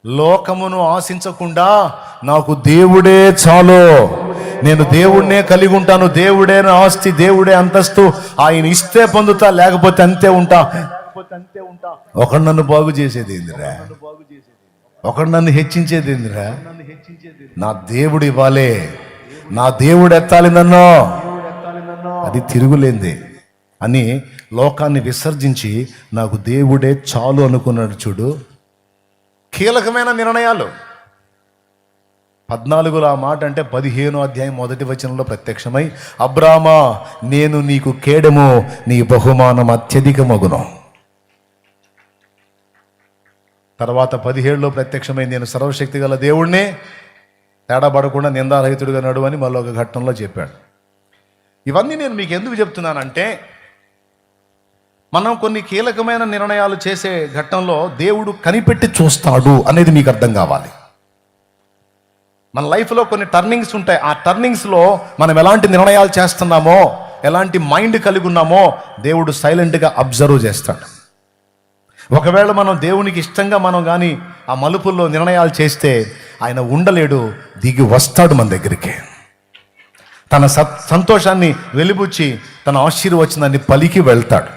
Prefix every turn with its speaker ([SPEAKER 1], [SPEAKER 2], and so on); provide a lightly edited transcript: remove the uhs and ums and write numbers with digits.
[SPEAKER 1] లోకమును ఆశించకుండా నాకు దేవుడే చాలు, నేను దేవుడినే కలిగి ఉంటాను, దేవుడే నా ఆస్తి, దేవుడే అంతస్తు, ఆయన ఇస్తే పొందుతా, లేకపోతే అంతే ఉంటా. ఒకడు నన్ను బాగు చేసేది ఏందిరా, ఒకడు నన్ను హెచ్చించేది ఏందిరా? నా దేవుడు ఇవ్వాలే, నా దేవుడు ఎత్తాలి నన్ను, అది తిరుగులేంది అని లోకాన్ని విసర్జించి నాకు దేవుడే చాలు అనుకున్నాడు. చూడు, కీలకమైన నిర్ణయాలు. 14 ఆ మాట అంటే 15వ అధ్యాయం 1వ వచనంలో ప్రత్యక్షమై, అబ్రామా నేను నీకు కేడము, నీ బహుమానం అత్యధికమగును. తర్వాత 17లో ప్రత్యక్షమై, నేను సర్వశక్తి గల దేవుణ్ణి, తేడా పడకుండా నిందారహితుడిగా నడు అని మళ్ళీ ఒక ఘట్టంలో చెప్పాడు. ఇవన్నీ నేను మీకు ఎందుకు చెప్తున్నానంటే, మనం కొన్ని కీలకమైన నిర్ణయాలు చేసే ఘట్టంలో దేవుడు కనిపెట్టి చూస్తాడు అనేది మీకు అర్థం కావాలి. మన లైఫ్లో కొన్ని టర్నింగ్స్ ఉంటాయి. ఆ టర్నింగ్స్లో మనం ఎలాంటి నిర్ణయాలు చేస్తున్నామో, ఎలాంటి మైండ్ కలిగి ఉన్నామో దేవుడు సైలెంట్గా అబ్జర్వ్ చేస్తాడు. ఒకవేళ మనం దేవునికి ఇష్టంగా మనం కానీ ఆ మలుపుల్లో నిర్ణయాలు చేస్తే ఆయన ఉండలేడు, దిగి వస్తాడు మన దగ్గరికి. తన సంతోషాన్ని వెలిబుచ్చి తన ఆశీర్వచనాన్ని పలికి వెళ్తాడు.